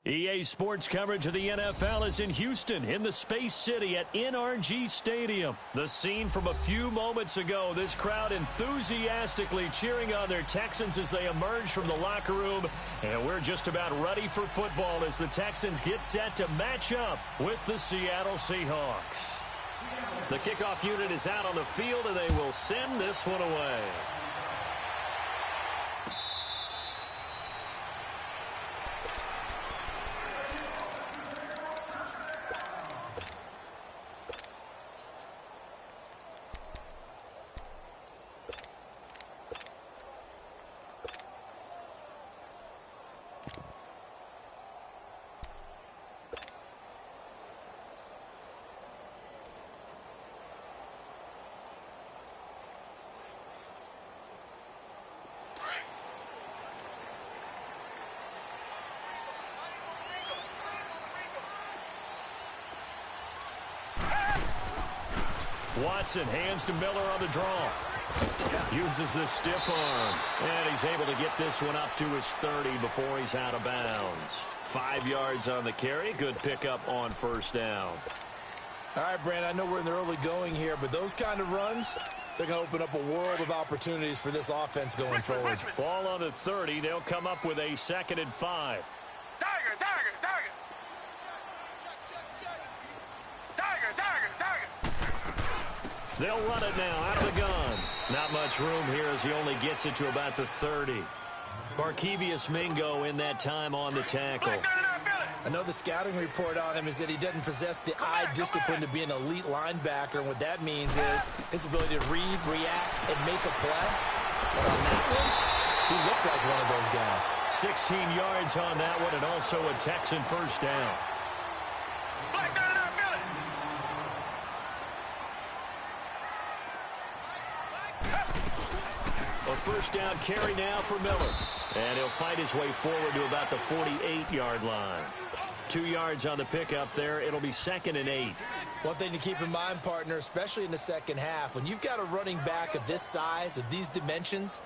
EA Sports coverage of the NFL is in Houston, in the Space City at NRG Stadium. The scene from a few moments ago, this crowd enthusiastically cheering on their Texans as they emerge from the locker room. And we're just about ready for football as the Texans get set to match up with the Seattle Seahawks. The kickoff unit is out on the field, and they will send this one away. Watson hands to Miller on the draw. Uses the stiff arm. And he's able to get this one up to his 30 before he's out of bounds. 5 yards on the carry. Good pickup on first down. All right, Brandon, I know we're in the early going here, but those kind of runs, they're going to open up a world of opportunities for this offense going forward. Ball on the 30. They'll come up with a 2nd and 5. They'll run it now out of the gun. Not much room here as he only gets it to about the 30. Markevius Mingo in that time on the tackle. I know the scouting report on him is that he doesn't possess the eye discipline to be an elite linebacker. And what that means is his ability to read, react, and make a play. But on that one, he looked like one of those guys. 16 yards on that one, and also a Texan first down. A first down carry now for Miller. And he'll fight his way forward to about the 48-yard line. 2 yards on the pickup there. It'll be 2nd and 8. One thing to keep in mind, partner, especially in the second half, when you've got a running back of this size, of these dimensions,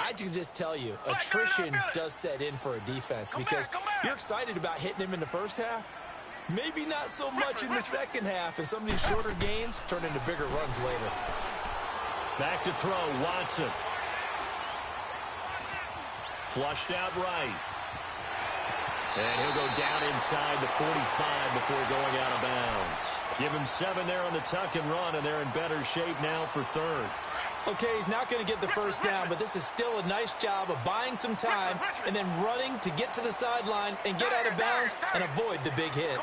I can just tell you, attrition does set in for a defense because you're excited about hitting him in the first half. Maybe not so much in the second half, and some of these shorter gains turn into bigger runs later. Back to throw, Watson. Flushed out right. And he'll go down inside the 45 before going out of bounds. Give him 7 there on the tuck and run, and they're in better shape now for 3rd. Okay, he's not going to get the first down, but this is still a nice job of buying some time and then running to get to the sideline and get out of bounds and avoid the big hit.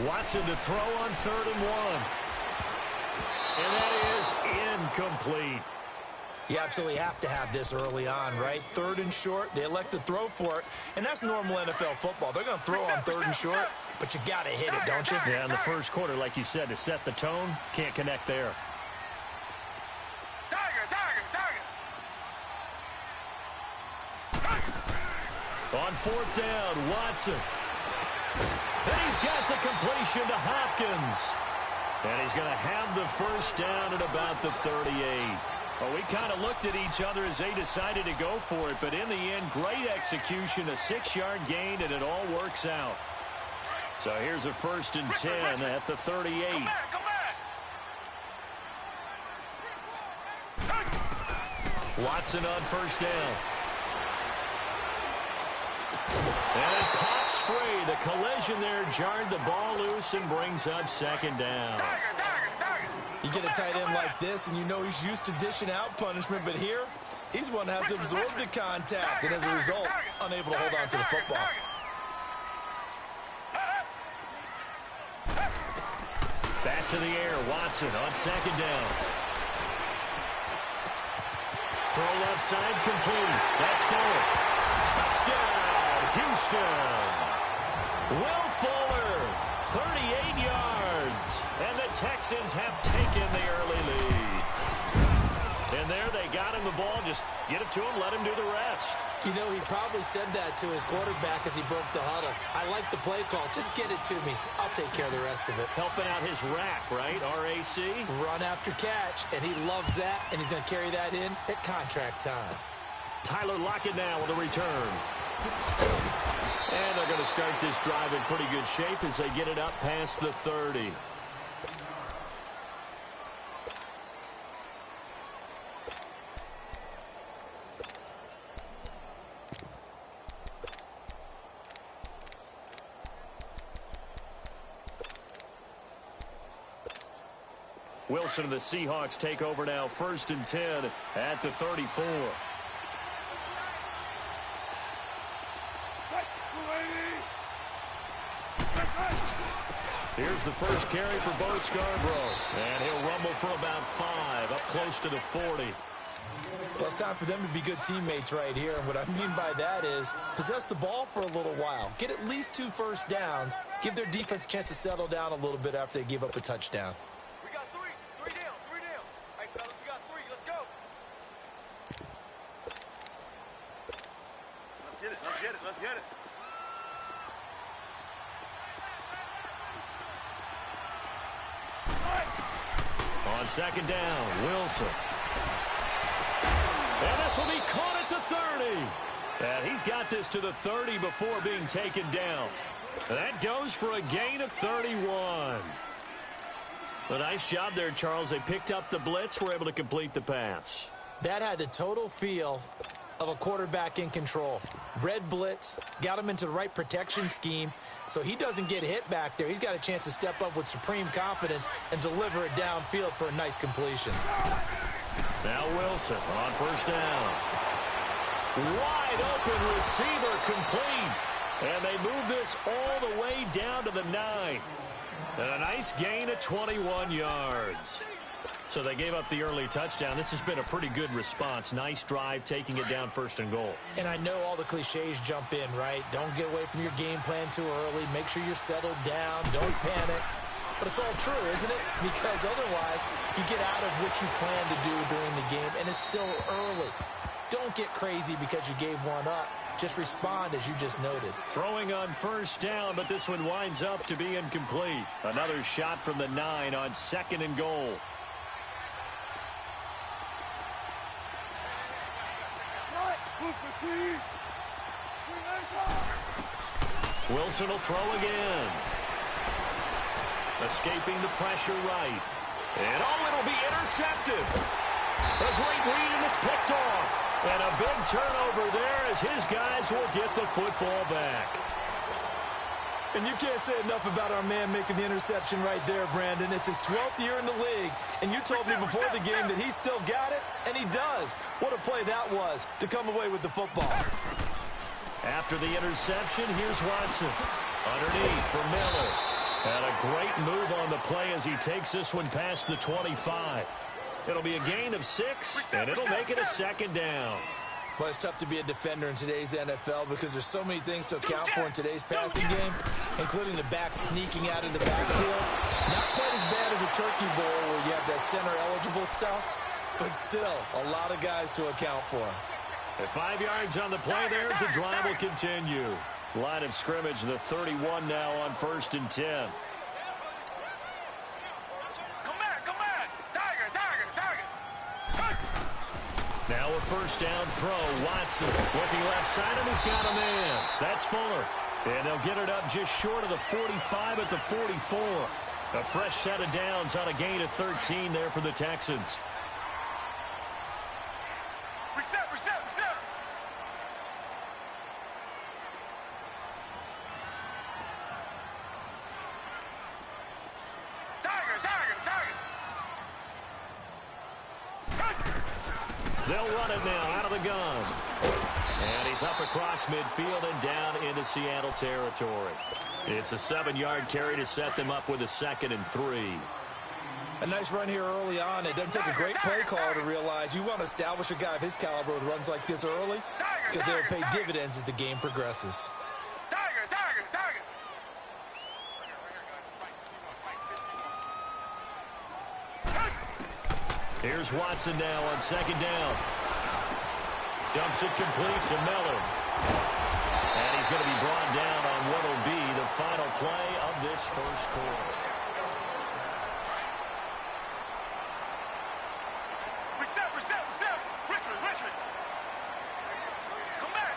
Watson to throw on 3rd and 1. And that is incomplete. You absolutely have to have this early on, right? 3rd and short, they elect to throw for it, and that's normal NFL football. They're going to throw on 3rd and short, but you got to hit it, don't you? Yeah, in the first quarter, like you said, to set the tone, can't connect there. On 4th down, Watson. And he's got the completion to Hopkins. And he's going to have the first down at about the 38. Well, we kind of looked at each other as they decided to go for it, but in the end, great execution, a 6-yard gain, and it all works out. So here's a 1st and 10 at the 38. Watson on first down. And it pops free. The collision there jarred the ball loose and brings up 2nd down. You get a tight end like this, and you know he's used to dishing out punishment, but here, he's one that has to absorb the contact, and as a result, unable to hold on to the football. Back to the air, Watson on 2nd down. Throw left side complete. That's Fuller. Touchdown, Houston. Will Fuller, 38 yards. And the Texans have taken the early lead. And there they got him the ball, just get it to him, let him do the rest. You know, he probably said that to his quarterback as he broke the huddle. I like the play call. Just get it to me. I'll take care of the rest of it. Helping out his rack, right? RAC. Run after catch, and he loves that, and he's going to carry that in at contract time. Tyler Lockett now with a return. And they're going to start this drive in pretty good shape as they get it up past the 30. Wilson and the Seahawks take over now, 1st and 10 at the 34. Here's the first carry for Bo Scarborough. And he'll rumble for about 5, up close to the 40. Well, it's time for them to be good teammates right here. And what I mean by that is possess the ball for a little while. Get at least 2 first downs. Give their defense a chance to settle down a little bit after they give up a touchdown. We got 3. 3 down. 3 down. All right, fellas, we got 3. Let's go. Let's get it. Let's get it. Let's get it. On 2nd down, Wilson. And this will be caught at the 30. And he's got this to the 30 before being taken down. And that goes for a gain of 31. A nice job there, Charles. They picked up the blitz, were able to complete the pass. That had the total feel of a quarterback in control. Red blitz, got him into the right protection scheme, so he doesn't get hit back there. He's got a chance to step up with supreme confidence and deliver it downfield for a nice completion. Now Wilson on 1st down. Wide open receiver complete. And they move this all the way down to the 9. And a nice gain of 21 yards. So they gave up the early touchdown. This has been a pretty good response. Nice drive, taking it down 1st and goal. And I know all the cliches jump in, right? Don't get away from your game plan too early. Make sure you're settled down. Don't panic. But it's all true, isn't it? Because otherwise, you get out of what you plan to do during the game, and it's still early. Don't get crazy because you gave one up. Just respond as you just noted. Throwing on 1st down, but this one winds up to be incomplete. Another shot from the 9 on 2nd and goal. Wilson will throw again. Escaping the pressure right. And it'll be intercepted. A great read, and it's picked off. And a big turnover there as his guys will get the football back. And you can't say enough about our man making the interception right there, Brandon. It's his 12th year in the league, and you told me before the game that he still got it, and he does. What a play that was to come away with the football. After the interception, here's Watson. Underneath for Miller. And a great move on the play as he takes this one past the 25. It'll be a gain of 6, and it'll make it a 2nd down. Well, it's tough to be a defender in today's NFL because there's so many things to account for in today's passing game, including the back sneaking out of the backfield. Not quite as bad as a turkey bowl where you have that center-eligible stuff, but still a lot of guys to account for. At 5 yards on the play there, the drive will continue. Line of scrimmage, the 31 now on 1st and 10. Now a 1st down throw. Watson looking left side, and he's got a man. That's Fuller. And they'll get it up just short of the 45 at the 44. A fresh set of downs on a gain of 13 there for the Texans. Reset. They'll run it now out of the gun. And he's up across midfield and down into Seattle territory. It's a 7-yard carry to set them up with a 2nd and 3. A nice run here early on. It doesn't take a great play call to realize you want to establish a guy of his caliber with runs like this early because they'll pay dividends as the game progresses. Here's Watson now on 2nd down. Dumps it complete to Miller. And he's going to be brought down on what will be the final play of this first quarter. Reset. Richmond. Come back.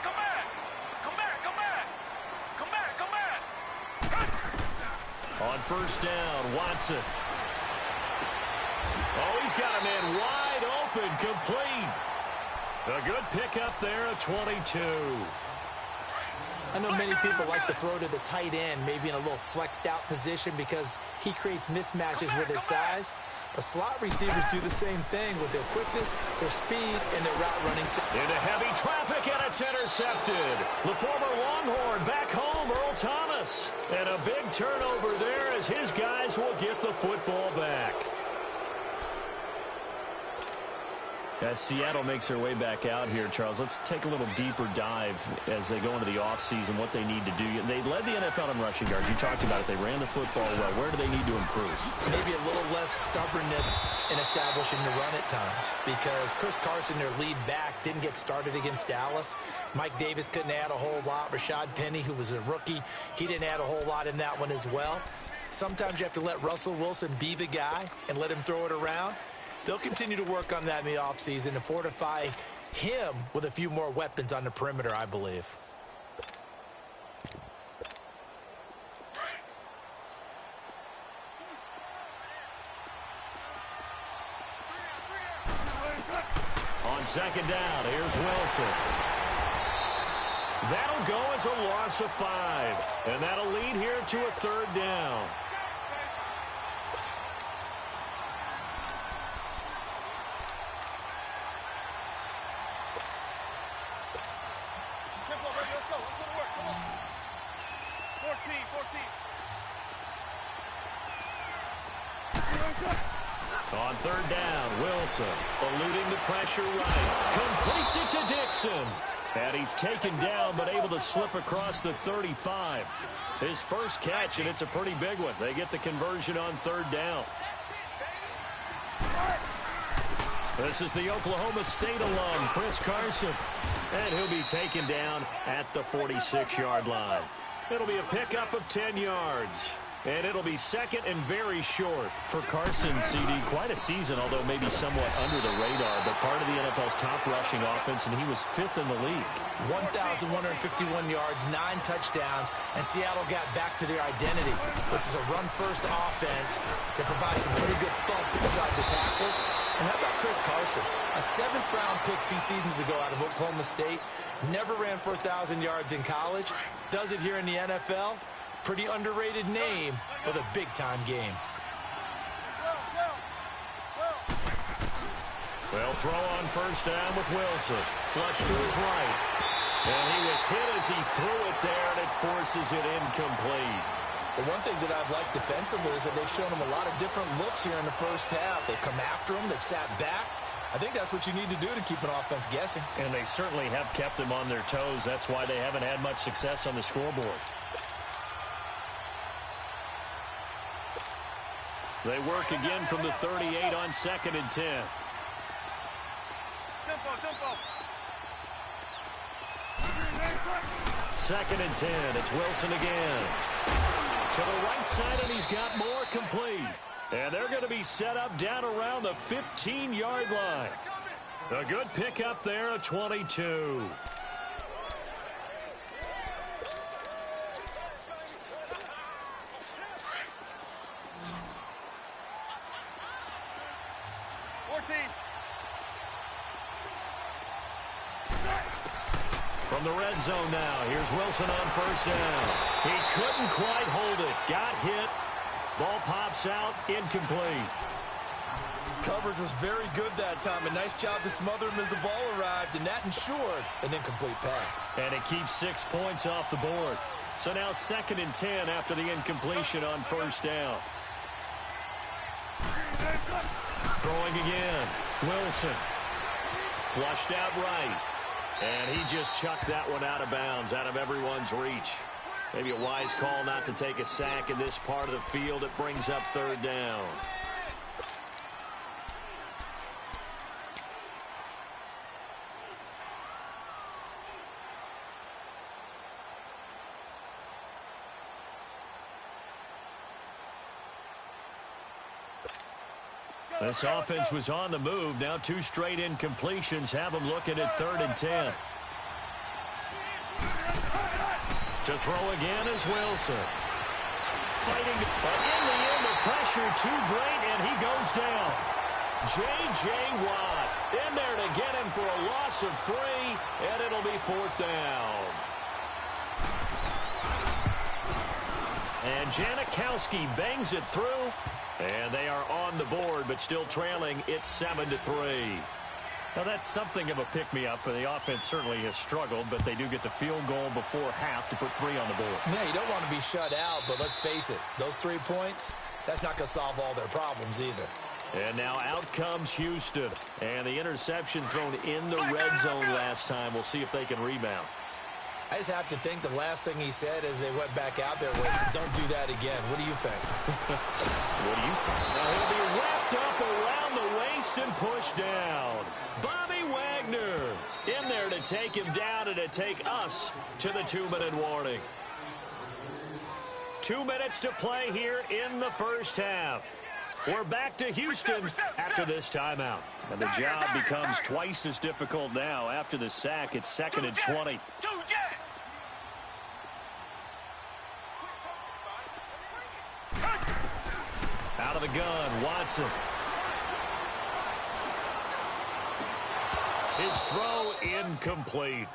On first down, Watson. Oh, he's got a man wide open, complete. A good pickup there at 22. I know many people like to throw to the tight end, maybe in a little flexed out position because he creates mismatches with his size. But slot receivers do the same thing with their quickness, their speed, and their route running. Into heavy traffic, and it's intercepted. The former Longhorn back home, Earl Thomas. And a big turnover there as his guys will get the football back. As Seattle makes their way back out here, Charles, let's take a little deeper dive as they go into the offseason, what they need to do. They led the NFL in rushing yards. You talked about it. They ran the football well. Where do they need to improve? Maybe a little less stubbornness in establishing the run at times because Chris Carson, their lead back, didn't get started against Dallas. Mike Davis couldn't add a whole lot. Rashad Penny, who was a rookie, he didn't add a whole lot in that one as well. Sometimes you have to let Russell Wilson be the guy and let him throw it around. They'll continue to work on that in the offseason to fortify him with a few more weapons on the perimeter, I believe. On second down, here's Wilson. That'll go as a loss of 5. And that'll lead here to a third down. On third down, Wilson eluding the pressure right. Completes it to Dixon. And he's taken down but able to slip across the 35. His first catch, and it's a pretty big one. They get the conversion on third down. This is the Oklahoma State alum, Chris Carson. And he'll be taken down at the 46-yard line. It'll be a pickup of 10 yards. And it'll be second and very short for Carson, CD. Quite a season, although maybe somewhat under the radar, but part of the NFL's top rushing offense, and he was 5th in the league. 1,151 yards, 9 touchdowns, and Seattle got back to their identity, which is a run-first offense that provides some pretty good thump inside the tackles. And how about Chris Carson? A 7th-round pick 2 seasons ago out of Oklahoma State. Never ran for 1,000 yards in college. Does it here in the NFL. Pretty underrated name with a big-time game. They'll throw on first down with Wilson. Flush to his right. And he was hit as he threw it there, and it forces it incomplete. The one thing that I've liked defensively is that they've shown him a lot of different looks here in the first half. They've come after him. They've sat back. I think that's what you need to do to keep an offense guessing. And they certainly have kept them on their toes. That's why they haven't had much success on the scoreboard. They work again from the 38 on 2nd and 10. Tempo. 2nd and 10. It's Wilson again. To the right side, and he's got more complete. And they're going to be set up down around the 15-yard line. A good pickup there at 22. From the red zone now, here's Wilson on first down. He couldn't quite hold it. Got hit. Ball pops out, incomplete. Coverage was very good that time. A nice job to smother him as the ball arrived, and that ensured an incomplete pass. And it keeps 6 points off the board. So now 2nd and 10 after the incompletion on first down. Throwing again. Wilson. Flushed out right. And he just chucked that one out of bounds, out of everyone's reach. Maybe a wise call not to take a sack in this part of the field. It brings up third down. This offense was on the move. Now 2 straight incompletions have them looking at 3rd and 10. To throw again is Wilson. Fighting, but in the end, the pressure too great, and he goes down. J.J. Watt in there to get him for a loss of 3, and it'll be 4th down. And Janikowski bangs it through, and they are on the board, but still trailing. It's 7-3. Now, that's something of a pick-me-up. The offense certainly has struggled, but they do get the field goal before half to put 3 on the board. Yeah, you don't want to be shut out, but let's face it, those 3 points, that's not going to solve all their problems either. And now out comes Houston. And the interception thrown in the red zone last time. We'll see if they can rebound. I just have to think the last thing he said as they went back out there was, don't do that again. What do you think? What do you think? Now he'll be wrapped up around the waist and pushed down. Bobby Wagner in there to take him down and to take us to the 2-minute warning. 2 minutes to play here in the first half. We're back to Houston after this timeout. And the job becomes twice as difficult now. After the sack, it's 2nd and 20. Out of the gun, Watson. His throw incomplete.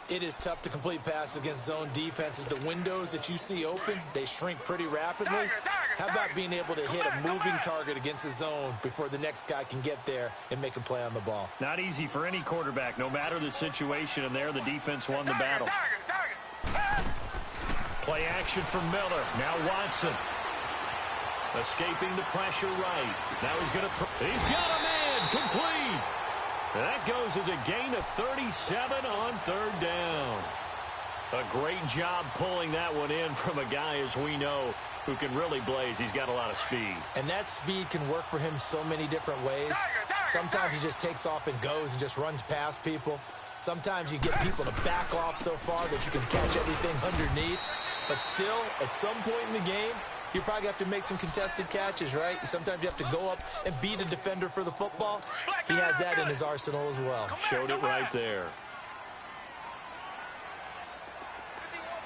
It is tough to complete passes against zone defenses. The windows that you see open, they shrink pretty rapidly. How about being able to hit a moving target against a zone before the next guy can get there and make a play on the ball? Not easy for any quarterback, no matter the situation, and there the defense won the battle. Play action from Miller. Now Watson. Escaping the pressure right. Now he's going to throw. He's got a man. Complete. That goes as a gain of 37 on 3rd down. A great job pulling that one in from a guy, as we know, who can really blaze. He's got a lot of speed. And that speed can work for him so many different ways. Sometimes he just takes off and goes and just runs past people. Sometimes you get people to back off so far that you can catch everything underneath. But still, at some point in the game, you probably have to make some contested catches, right? Sometimes you have to go up and beat a defender for the football. He has that in his arsenal as well. Showed it right there.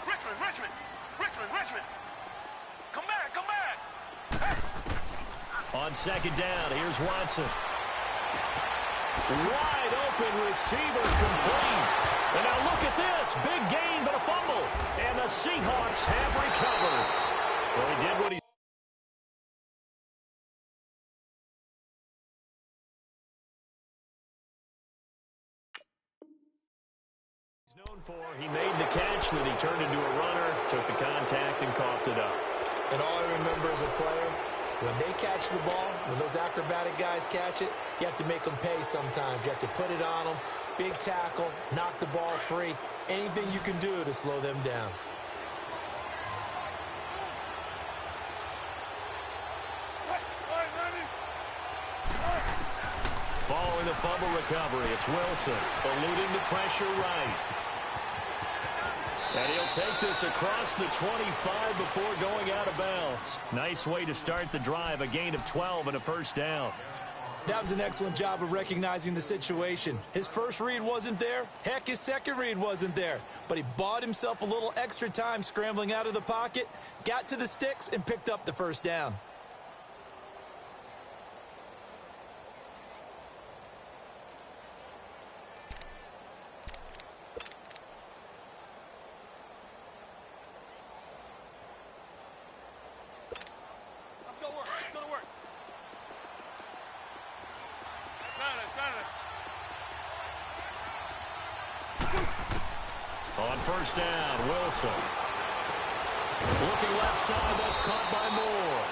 Richmond. Come back. On 2nd down, here's Watson. Wide open receiver, complete. And now look at this. Big gain, but a fumble. And the Seahawks have recovered. So he did what he's known for. He made the catch, then he turned into a runner, took the contact, and coughed it up. And all I remember as a player, when they catch the ball, when those acrobatic guys catch it, you have to make them pay sometimes. You have to put it on them, big tackle, knock the ball free, anything you can do to slow them down. Following the fumble recovery, it's Wilson eluding the pressure right. And he'll take this across the 25 before going out of bounds. Nice way to start the drive, a gain of 12 and a 1st down. That was an excellent job of recognizing the situation. His first read wasn't there. Heck, his second read wasn't there. But he bought himself a little extra time scrambling out of the pocket, got to the sticks, and picked up the 1st down. On 1st down, Wilson. Looking left side, that's caught by Moore.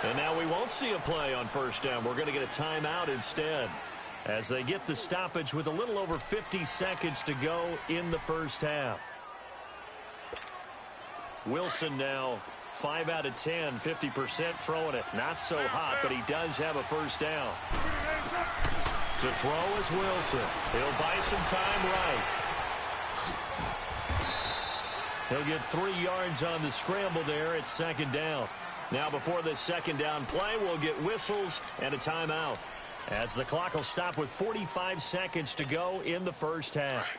And now we won't see a play on 1st down. We're going to get a timeout instead, as they get the stoppage with a little over 50 seconds to go in the 1st half. Wilson now 5 out of 10, 50% throwing it. Not so hot, but he does have a 1st down. To throw is Wilson. He'll buy some time right. He'll get 3 yards on the scramble there at 2nd down. Now before this second down play, we'll get whistles and a timeout, as the clock will stop with 45 seconds to go in the first half.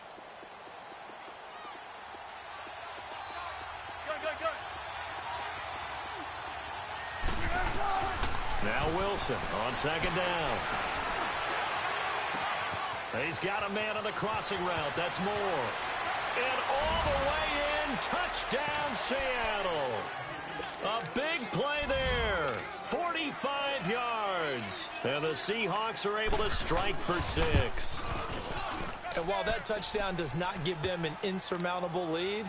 Now Wilson on second down. He's got a man on the crossing route. That's Moore. And all the way in, touchdown Seattle. A big play there. 45 yards. And the Seahawks are able to strike for 6. And while that touchdown does not give them an insurmountable lead,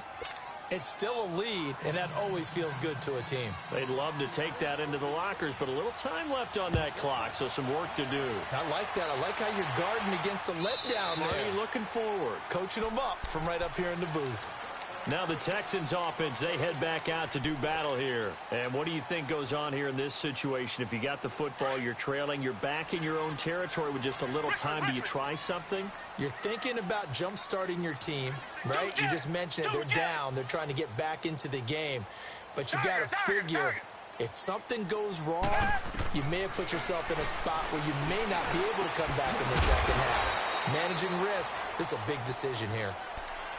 it's still a lead, and that always feels good to a team. They'd love to take that into the lockers, but a little time left on that clock, so some work to do. I like that. I like how you're guarding against a letdown there. Marty looking forward. Coaching them up from right up here in the booth. Now the Texans offense, they head back out to do battle here. And what do you think goes on here in this situation? If you got the football, you're trailing, you're back in your own territory with just a little time. Do you try something? You're thinking about jump-starting your team, right? You just mentioned it. They're down. They're trying to get back into the game. But you got to figure, if something goes wrong, you may have put yourself in a spot where you may not be able to come back in the second half. Managing risk, this is a big decision here.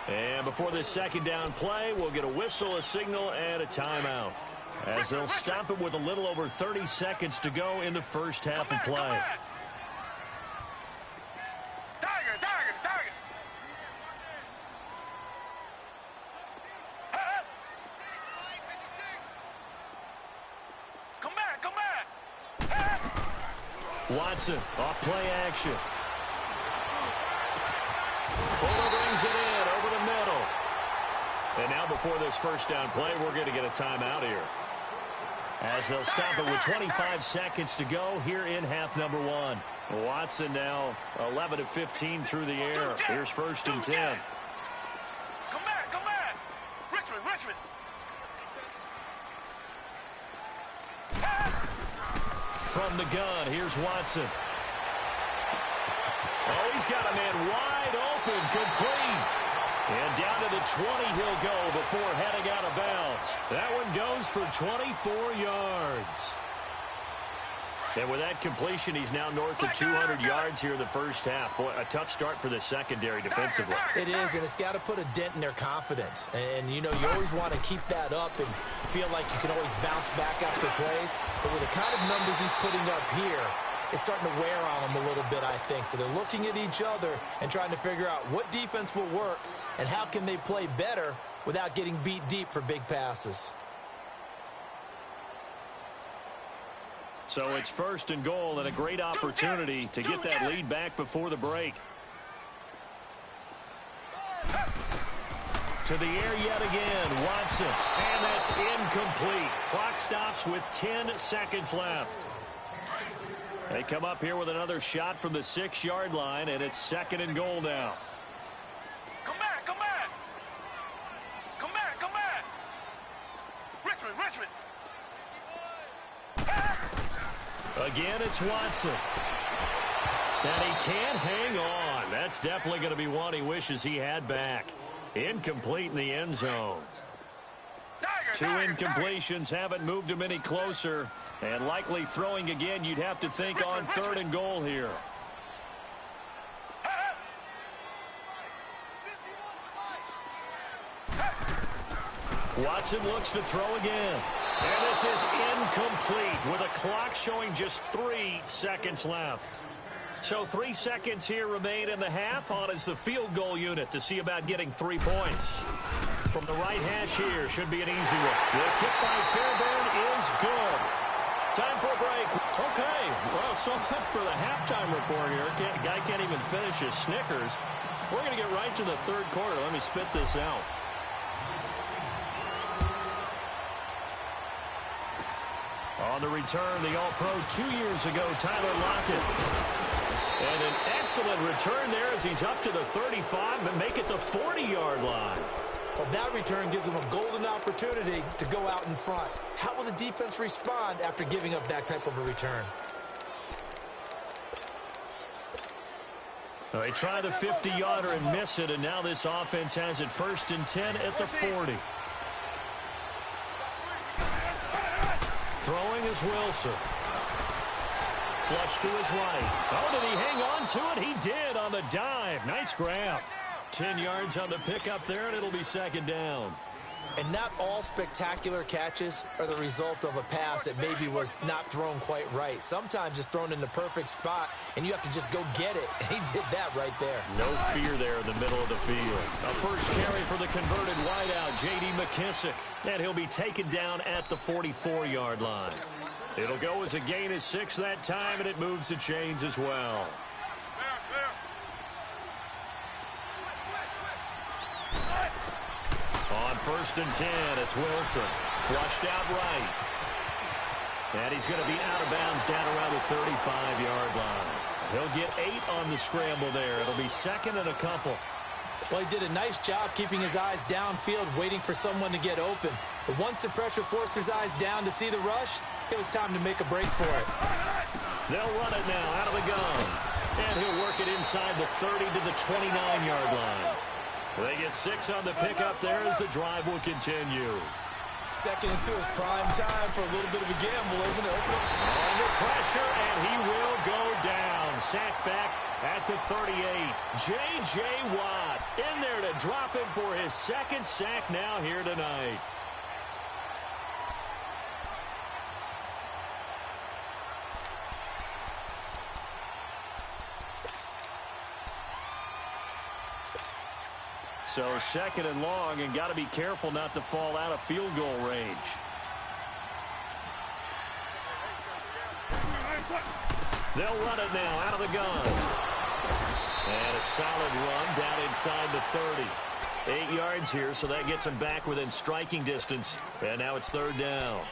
And before this second down play, we'll get a whistle, a signal, and a timeout, as they'll stop it with a little over 30 seconds to go in the first half of play. Watson, off play action. Fuller brings it in over the middle. And now before this first down play, we're going to get a timeout here, as they'll stop it with 25 seconds to go here in half number 1. Watson now 11 of 15 through the air. Here's first and 10. Come back. Richmond. From the gun, here's Watson. Oh, he's got a man wide open, complete. And down to the 20 he'll go before heading out of bounds. That one goes for 24 yards. And with that completion, he's now north of 200 yards here in the first half. Boy, a tough start for the secondary defensively. It is, and it's got to put a dent in their confidence. And, you know, you always want to keep that up and feel like you can always bounce back after plays. But with the kind of numbers he's putting up here, it's starting to wear on them a little bit, I think. So they're looking at each other and trying to figure out what defense will work and how can they play better without getting beat deep for big passes. So it's first and goal and a great opportunity to get that lead back before the break. To the air yet again, Watson. And that's incomplete. Clock stops with 10 seconds left. They come up here with another shot from the 6-yard line, and it's second and goal now. Come back. Richmond. Again, it's Watson. And he can't hang on. That's definitely going to be one he wishes he had back. Incomplete in the end zone. Two incompletions haven't moved him any closer. And likely throwing again, you'd have to think on third and goal here. Watson looks to throw again. And this is incomplete with a clock showing just 3 seconds left. So 3 seconds here remain in the half. On is the field goal unit to see about getting 3 points. From the right hash here, should be an easy one. The kick by Fairbairn is good. Time for a break. Okay, well, so much for the halftime report here. Guy can't even finish his Snickers. We're going to get right to the third quarter. Let me spit this out. On the return, the All-Pro 2 years ago, Tyler Lockett. And an excellent return there as he's up to the 35 and make it the 40-yard line. Well, that return gives them a golden opportunity to go out in front. How will the defense respond after giving up that type of a return? They try the 50-yarder and miss it, and now this offense has it first and 10 at the 40. throwing is Wilson. Flush to his right. Oh, did he hang on to it? He did on the dive. Nice grab. 10 yards on the pickup there, and it'll be second down. And not all spectacular catches are the result of a pass that maybe was not thrown quite right. Sometimes it's thrown in the perfect spot, and you have to just go get it. And he did that right there. No fear there in the middle of the field. A first carry for the converted wideout, J.D. McKissic. And he'll be taken down at the 44-yard line. It'll go as a gain of 6 that time, and it moves the chains as well. On 1st and 10, it's Wilson. Flushed out right. And he's going to be out of bounds down around the 35-yard line. He'll get 8 on the scramble there. It'll be second and a couple. Well, he did a nice job keeping his eyes downfield, waiting for someone to get open. But once the pressure forced his eyes down to see the rush, it was time to make a break for it. They'll run it now out of the gun. And he'll work it inside the 30 to the 29-yard line. They get 6 on the pickup there as the drive will continue. Second into his prime time for a little bit of a gamble, isn't it? Under pressure, and he will go down. Sacked back at the 38. J.J. Watt in there to drop him for his second sack now here tonight. So second and long, and got to be careful not to fall out of field goal range. They'll run it now out of the gun. And a solid run down inside the 30. 8 yards here, so that gets him back within striking distance. And now it's 3rd down.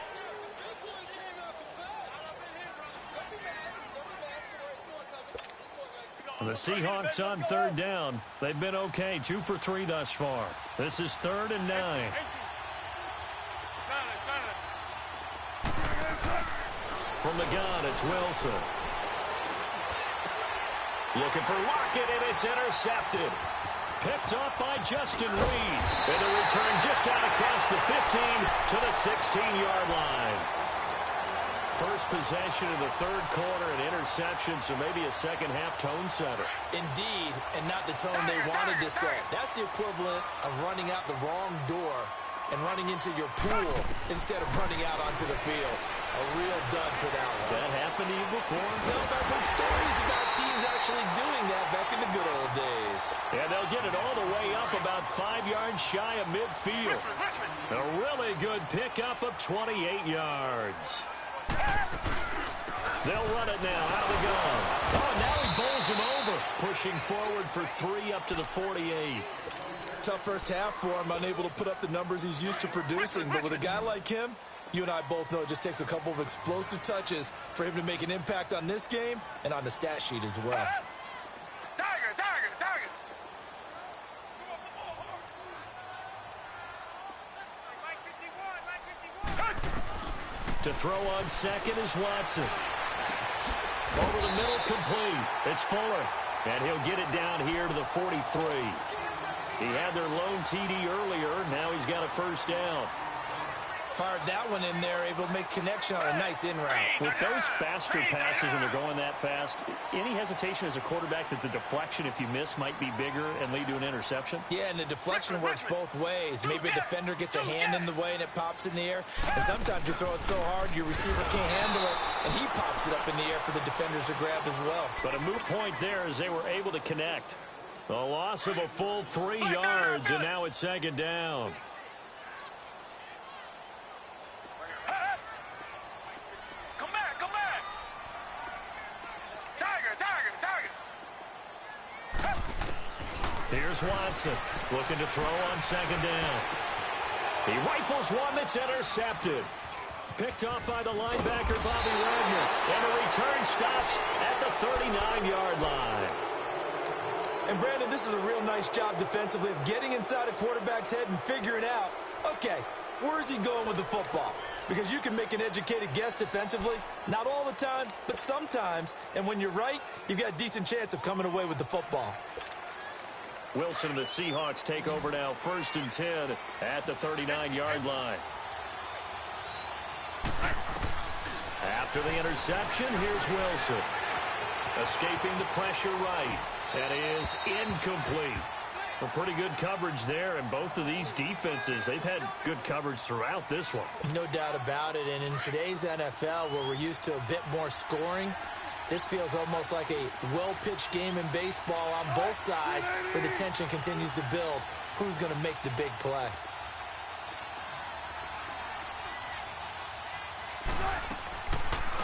The Seahawks on 3rd down. They've been okay, 2 for 3 thus far. This is 3rd and 9. From the gun, it's Wilson. Looking for Lockett, and it's intercepted. Picked up by Justin Reed. And a return just out across the 15 to the 16-yard line. First possession of the 3rd quarter, an interception, so maybe a second-half tone setter. Indeed, and not the tone they wanted to set. That's the equivalent of running out the wrong door and running into your pool instead of running out onto the field. A real dud for that one. Has that happened to you before? No, I've heard stories about teams actually doing that back in the good old days. And they'll get it all the way up about 5 yards shy of midfield. A really good pickup of 28 yards. They'll run it now out of the gun. Oh, now he bowls him over. Pushing forward for 3 up to the 48. Tough first half for him, unable to put up the numbers he's used to producing. But with a guy like him, you and I both know it just takes a couple of explosive touches for him to make an impact on this game and on the stat sheet as well. Target. To throw on second is Watson. Over the middle, complete. It's Fuller. And he'll get it down here to the 43. He had their lone TD earlier. Now he's got a first down. Fired that one in there, able to make connection on a nice in route. With those faster passes when they're going that fast, any hesitation as a quarterback that the deflection, if you miss, might be bigger and lead to an interception? Yeah, and the deflection works both ways. Maybe a defender gets a hand in the way and it pops in the air. And sometimes you throw it so hard your receiver can't handle it, and he pops it up in the air for the defenders to grab as well. But a moot point there as they were able to connect. A loss of a full 3 yards, and now it's second down. Here's Watson looking to throw on second down. He rifles one that's intercepted. Picked off by the linebacker, Bobby Wagner. And the return stops at the 39-yard line. And, Brandon, this is a real nice job defensively of getting inside a quarterback's head and figuring out, okay, where's he going with the football? Because you can make an educated guess defensively. Not all the time, but sometimes. And when you're right, you've got a decent chance of coming away with the football. Wilson and the Seahawks take over now, 1st and 10 at the 39-yard line. After the interception, here's Wilson. Escaping the pressure right. That is incomplete. Well, pretty good coverage there, and both of these defenses, they've had good coverage throughout this one. No doubt about it, and in today's NFL, where we're used to a bit more scoring, this feels almost like a well-pitched game in baseball on both sides, where the tension continues to build. Who's going to make the big play?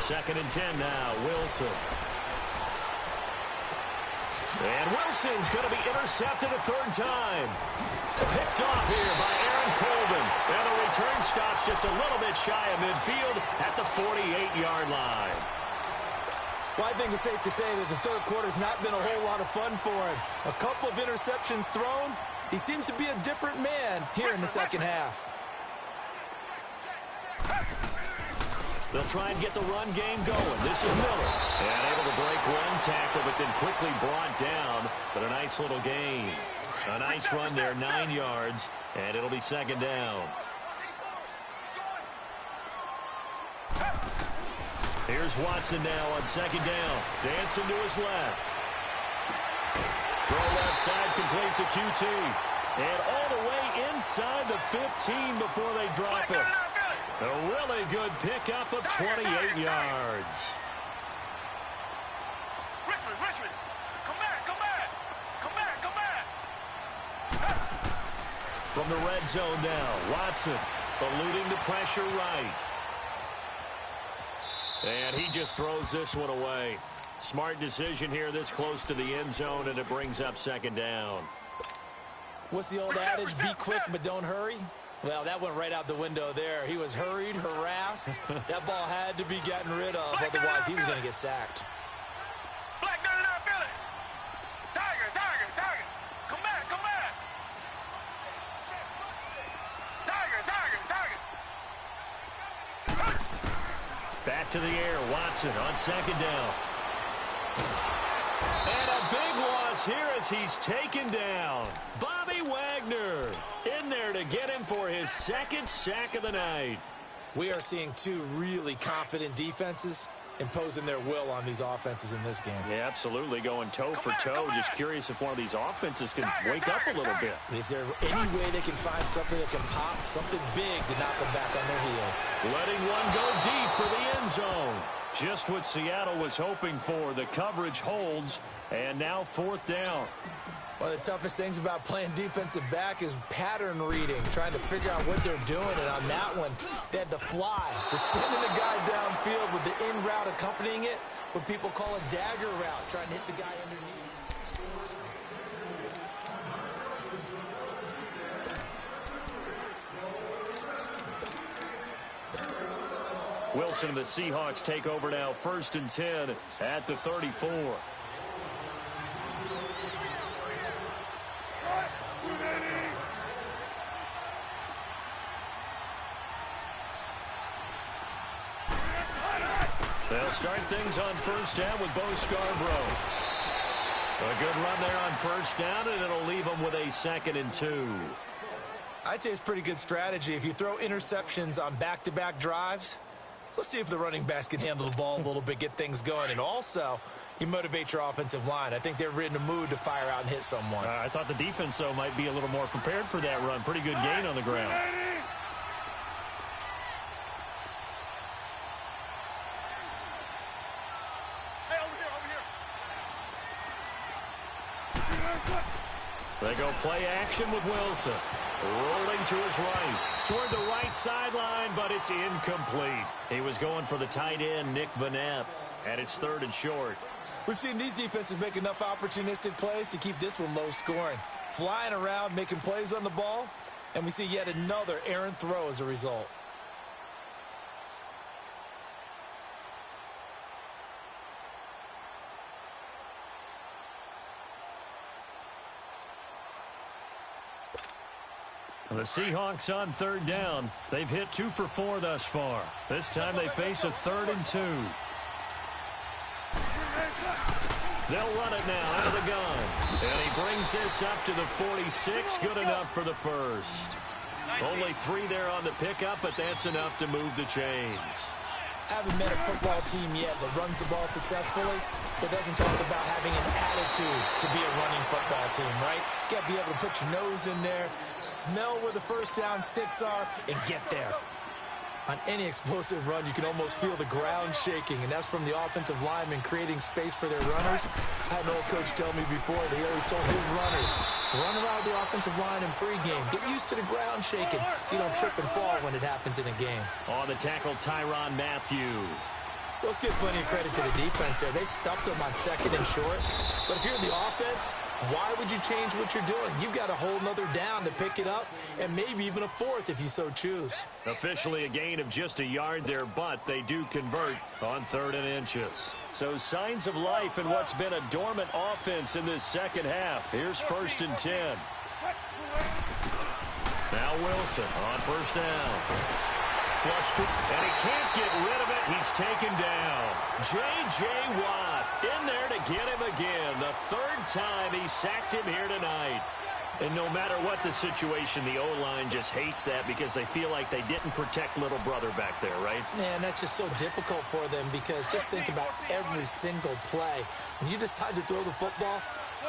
Second and 10 now, Wilson. And Wilson's going to be intercepted a third time. Picked off here by Aaron Colvin. And the return stops just a little bit shy of midfield at the 48-yard line. Well, I think it's safe to say that the third quarter's not been a whole lot of fun for him. A couple of interceptions thrown. He seems to be a different man here in the second half. They'll try and get the run game going. This is Miller. And able to break one tackle, but then quickly brought down. But a nice little gain. A nice run there, 9 yards. And it'll be second down. Here's Watson now on second down. Dancing to his left. Throw left side complete to QT. And all the way inside the 15 before they drop it. A really good pickup of 28 yards. Richmond, come back. From the red zone now, Watson eluding the pressure right. And he just throws this one away. Smart decision here this close to the end zone, and it brings up second down. What's the old adage? Be quick, but don't hurry. Well, that went right out the window there. He was hurried, harassed. That ball had to be gotten rid of, otherwise he was going to get sacked. Black dirty down Philly. Tiger. Come back. Tiger. Back to the air, Watson on second down. And a big loss here as he's taken down. Bobby Wagner in there to get him for his second sack of the night. We are seeing two really confident defenses imposing their will on these offenses in this game. Yeah, absolutely, going toe for toe. Just curious if one of these offenses can wake up a little bit. Is there any way they can find something that can pop, something big to knock them back on their heels? Letting one go deep for the end zone. Just what Seattle was hoping for. The coverage holds, and now fourth down. One of the toughest things about playing defensive back is pattern reading, trying to figure out what they're doing. And on that one, they had the fly, just sending a guy downfield with the in route accompanying it, what people call a dagger route, trying to hit the guy underneath. Wilson and the Seahawks take over now, 1st and 10 at the 34. They'll start things on first down with Bo Scarborough. A good run there on first down, and it'll leave them with a 2nd and 2. I'd say it's pretty good strategy. If you throw interceptions on back-to-back drives, let's see if the running backs can handle the ball a little bit, get things going. And also, you motivate your offensive line. I think they're in the mood to fire out and hit someone. I thought the defense, though, might be a little more prepared for that run. Pretty good gain on the ground. They go play action with Wilson. Rolling to his right. Toward the right sideline, but it's incomplete. He was going for the tight end, Nick Vannett. And it's 3rd and short. We've seen these defenses make enough opportunistic plays to keep this one low scoring. Flying around, making plays on the ball. And we see yet another errant throw as a result. The Seahawks on 3rd down. They've hit 2 for 4 thus far. This time they face a 3rd and 2. They'll run it now out of the gun. And he brings this up to the 46. Good enough for the first. Only 3 there on the pickup, but that's enough to move the chains. I haven't met a football team yet that runs the ball successfully that doesn't talk about having an attitude to be a running football team, right? You got to be able to put your nose in there, smell where the first down sticks are, and get there. On any explosive run, you can almost feel the ground shaking, and that's from the offensive linemen creating space for their runners. I had an old coach tell me before, he always told his runners, run around the offensive line in pregame. Get used to the ground shaking so you don't trip and fall when it happens in a game. On the tackle, Tyrann Mathieu. Well, let's give plenty of credit to the defense there. They stuffed them on second and short. But if you're the offense, why would you change what you're doing? You've got a whole nother down to pick it up, and maybe even a fourth if you so choose. Officially a gain of just a yard there, but they do convert on 3rd and inches. So signs of life in what's been a dormant offense in this second half. Here's 1st and 10. Now Wilson on 1st down. Flushed it, and he can't get rid of it. He's taken down. J.J. Watt in there to get him again. The 3rd time he sacked him here tonight. And no matter what the situation, the O-line just hates that because they feel like they didn't protect little brother back there, right? Man, that's just so difficult for them because just think about every single play. When you decide to throw the football,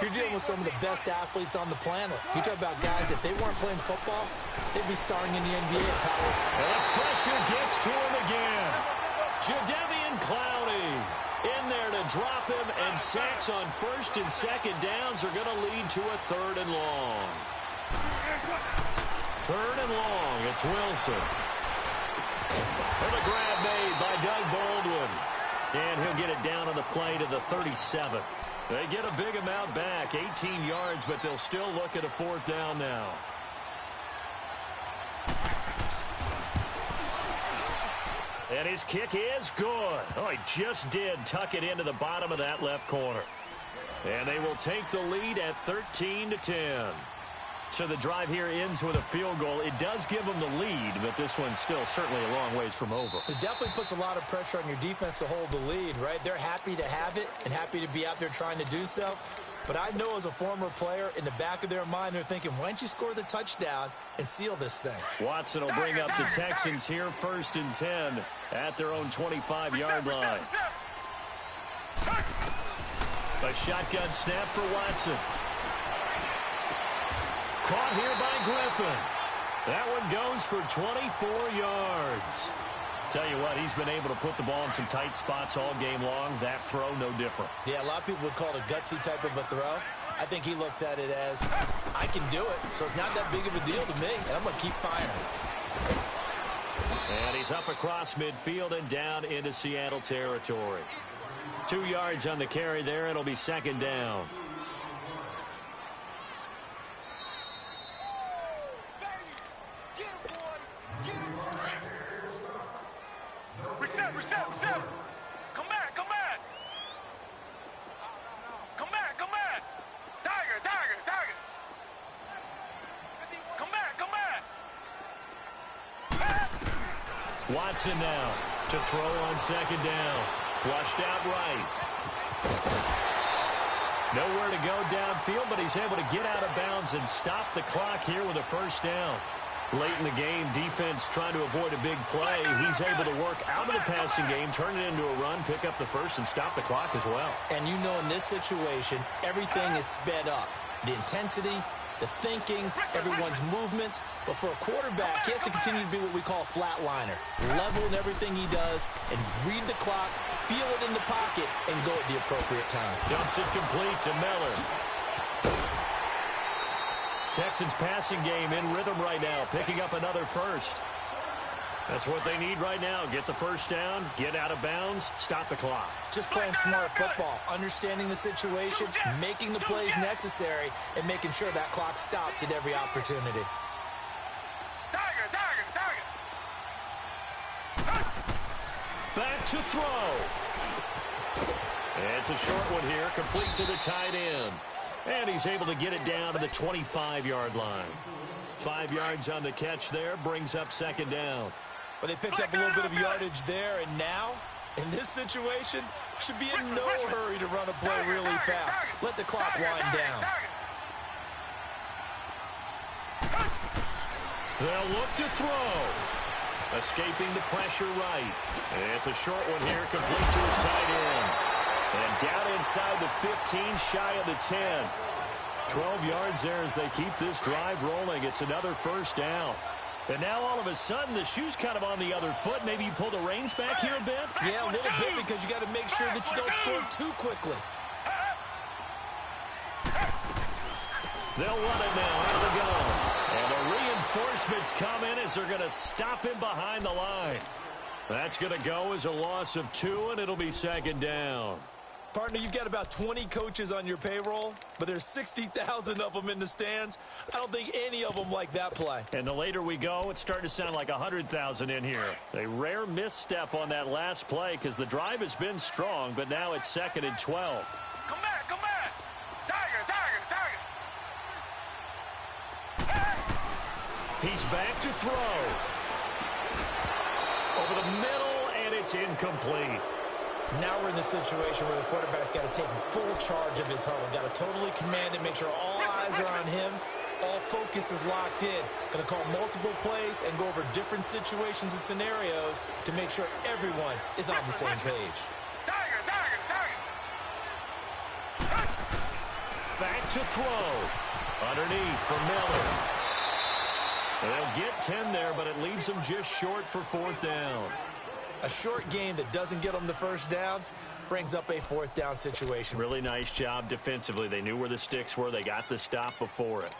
you're dealing with some of the best athletes on the planet. You talk about guys, if they weren't playing football, they'd be starring in the NBA, Powell. And the pressure gets to him again. Jadeveon Clowney in there to drop him, and sacks on 1st and 2nd downs are going to lead to a 3rd and long. 3rd and long, it's Wilson. And a grab made by Doug Baldwin. And he'll get it down on the play to the 37. They get a big amount back, 18 yards, but they'll still look at a 4th down now. And his kick is good. Oh, he just did tuck it into the bottom of that left corner. And they will take the lead at 13-10. So the drive here ends with a field goal. It does give them the lead, but this one's still certainly a long ways from over. It definitely puts a lot of pressure on your defense to hold the lead, right? They're happy to have it and happy to be out there trying to do so. But I know as a former player, in the back of their mind, they're thinking, why don't you score the touchdown and seal this thing? Watson will bring up the Texans here 1st and 10 at their own 25-yard line. A shotgun snap for Watson. Caught here by Griffin. That one goes for 24 yards. Tell you what, he's been able to put the ball in some tight spots all game long. That throw, no different. Yeah, a lot of people would call it a gutsy type of a throw. I think he looks at it as, I can do it, so it's not that big of a deal to me, and I'm going to keep firing. And he's up across midfield and down into Seattle territory. 2 yards on the carry there. It'll be 2nd down. Reset. Come back. Come back. Tiger. Come back. Watson now to throw on 2nd down. Flushed out right. Nowhere to go downfield, but he's able to get out of bounds and stop the clock here with a 1st down. Late in the game, defense trying to avoid a big play. He's able to work out of the passing game, turn it into a run, pick up the 1st, and stop the clock as well. And you know in this situation, everything is sped up. The intensity, the thinking, everyone's movements. But for a quarterback, he has to continue to be what we call a flatliner. Level in everything he does and read the clock, feel it in the pocket, and go at the appropriate time. Dumps it complete to Miller. Texans passing game in rhythm right now, picking up another 1st. That's what they need right now. Get the 1st down, get out of bounds, stop the clock. Just playing smart football, understanding the situation, making the plays necessary, and making sure that clock stops at every opportunity. Tiger. Back to throw. It's a short one here, complete to the tight end. And he's able to get it down to the 25-yard line. 5 yards on the catch there, brings up 2nd down. But they picked up a little bit of yardage there, and now, in this situation, should be in no hurry to run a play really fast. Let the clock wind down. They'll look to throw. Escaping the pressure right. It's a short one here, complete to his tight end. And down inside the 15, shy of the 10. 12 yards there as they keep this drive rolling. It's another first down. And now all of a sudden the shoe's kind of on the other foot. Maybe you pull the reins back here a bit? Yeah, a little bit because you got to make sure that you don't score too quickly. They'll run it now out of the gun. And the reinforcements come in as they're going to stop him behind the line. That's going to go as a loss of 2, and it'll be second down. Partner, you've got about 20 coaches on your payroll, but there's 60,000 of them in the stands. I don't think any of them like that play. And the later we go, it's starting to sound like 100,000 in here. A rare misstep on that last play because the drive has been strong, but now it's 2nd and 12. Come back, come back. Tiger, tiger, tiger. He's back to throw. Over the middle, and it's incomplete. Now we're in the situation where the quarterback's got to take full charge of his huddle. Got to totally command it, make sure all eyes are on him. All focus is locked in. Going to call multiple plays and go over different situations and scenarios to make sure everyone is on the same page. Tiger, tiger, tiger. Back to throw. Underneath for Miller. They'll get 10 there, but it leaves them just short for 4th down. A short game that doesn't get them the first down brings up a 4th down situation. Really nice job defensively. They knew where the sticks were. They got the stop before it.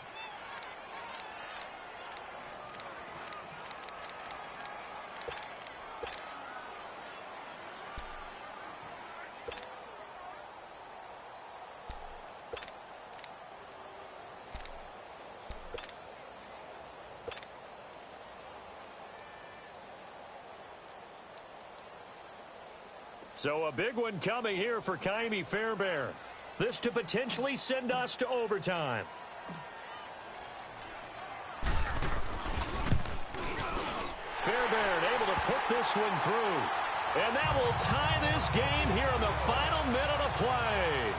So a big one coming here for Ka'imi Fairbairn. This to potentially send us to overtime. Fairbairn able to put this one through. And that will tie this game here in the final minute of play.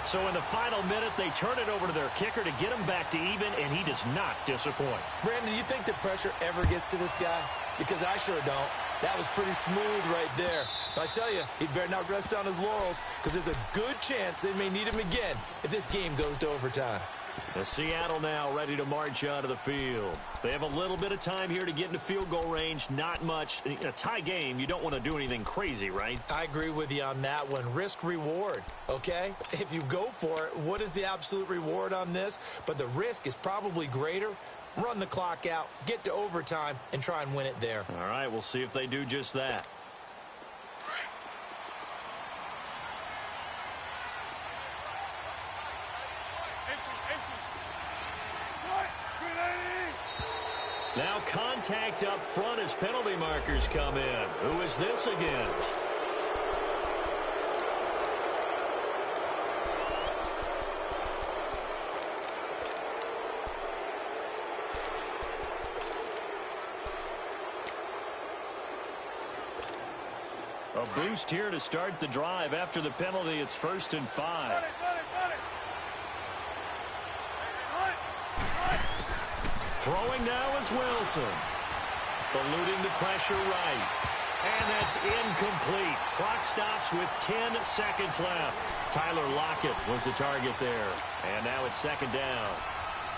So in the final minute, they turn it over to their kicker to get him back to even, and he does not disappoint. Brandon, do you think the pressure ever gets to this guy? Because I sure don't. That was pretty smooth right there. But I tell you, he better not rest on his laurels because there's a good chance they may need him again if this game goes to overtime. The Seattle now ready to march out of the field. They have a little bit of time here to get into field goal range. Not much. In a tie game, you don't want to do anything crazy, right? I agree with you on that one. Risk-reward, okay? If you go for it, what is the absolute reward on this? But the risk is probably greater. Run the clock out, get to overtime, and try and win it there. All right, we'll see if they do just that. Now contact up front as penalty markers come in. Who is this against? A boost here to start the drive. After the penalty, it's 1st and 5. Throwing now is Wilson. Eluding the pressure right. And that's incomplete. Clock stops with 10 seconds left. Tyler Lockett was the target there. And now it's 2nd down.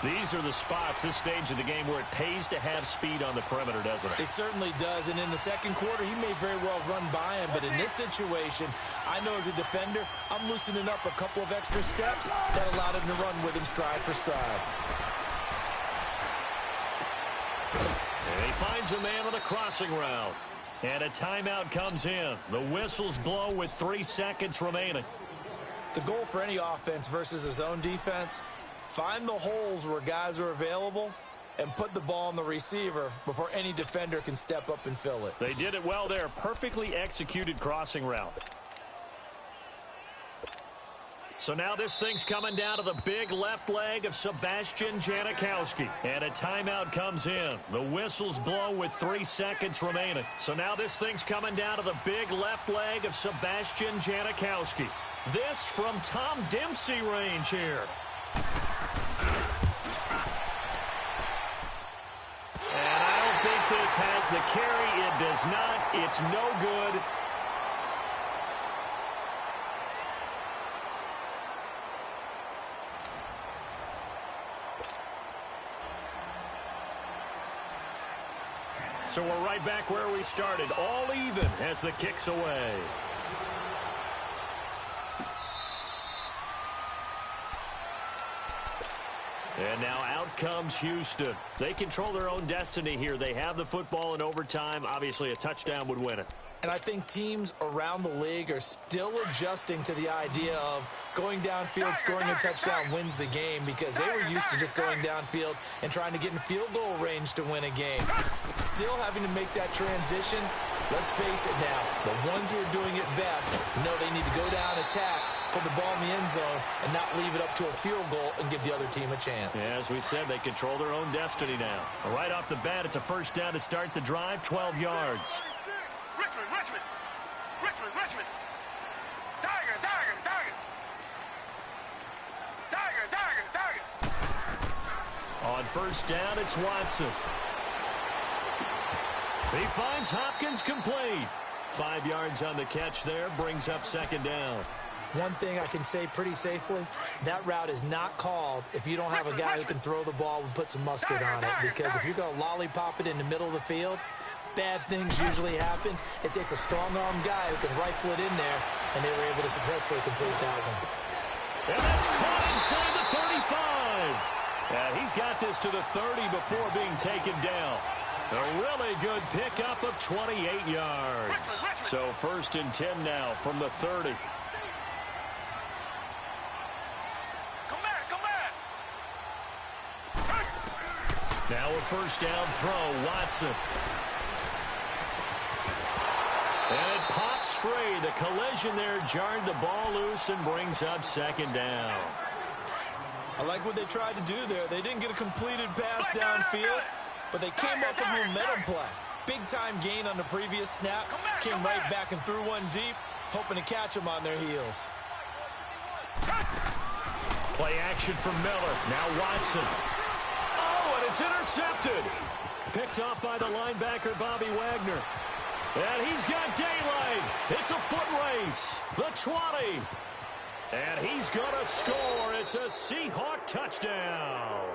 These are the spots, this stage of the game, where it pays to have speed on the perimeter, doesn't it? It certainly does. And in the second quarter, he may very well run by him. But in this situation, I know as a defender, I'm loosening up a couple of extra steps that allowed him to run with him stride for stride. And he finds a man on the crossing route. And a timeout comes in. The whistles blow with 3 seconds remaining. The goal for any offense versus his own defense, find the holes where guys are available and put the ball on the receiver before any defender can step up and fill it. They did it well there. Perfectly executed crossing route. So now this thing's coming down to the big left leg of Sebastian Janikowski. And a timeout comes in. The whistles blow with 3 seconds remaining. So now this thing's coming down to the big left leg of Sebastian Janikowski. This from Tom Dempsey range here. And I don't think this offense has the carry. It does not. It's no good. So we're right back where we started. All even as the kick's away. And now out comes Houston. They control their own destiny here. They have the football in overtime. Obviously, a touchdown would win it. And I think teams around the league are still adjusting to the idea of going downfield, scoring a touchdown wins the game, because they were used to just going downfield and trying to get in field goal range to win a game. Still having to make that transition. Let's face it now, the ones who are doing it best know they need to go down, attack, put the ball in the end zone, and not leave it up to a field goal and give the other team a chance. Yeah, as we said, they control their own destiny now. Right off the bat, it's a first down to start the drive, 12 yards. Richmond. Tiger. On first down, it's Watson. He finds Hopkins complete. 5 yards on the catch there, brings up second down. One thing I can say pretty safely, that route is not called if you don't have a guy who can throw the ball and put some mustard on it. Because if you're going to lollipop it in the middle of the field, bad things usually happen. It takes a strong-arm guy who can rifle it in there, and they were able to successfully complete that one. And that's caught inside the 35. And he's got this to the 30 before being taken down. A really good pickup of 28 yards. So first and 10 now from the 30. Now a first down throw, Watson. And it pops free. The collision there jarred the ball loose and brings up second down. I like what they tried to do there. They didn't get a completed pass downfield, but they came up with a momentum play. Big-time gain on the previous snap. Came right back and threw one deep, hoping to catch them on their heels. Play action from Miller. Now Watson. Oh, and it's intercepted. Picked off by the linebacker, Bobby Wagner. And he's got daylight. It's a foot race. The 20. And he's going to score. It's a Seahawk touchdown.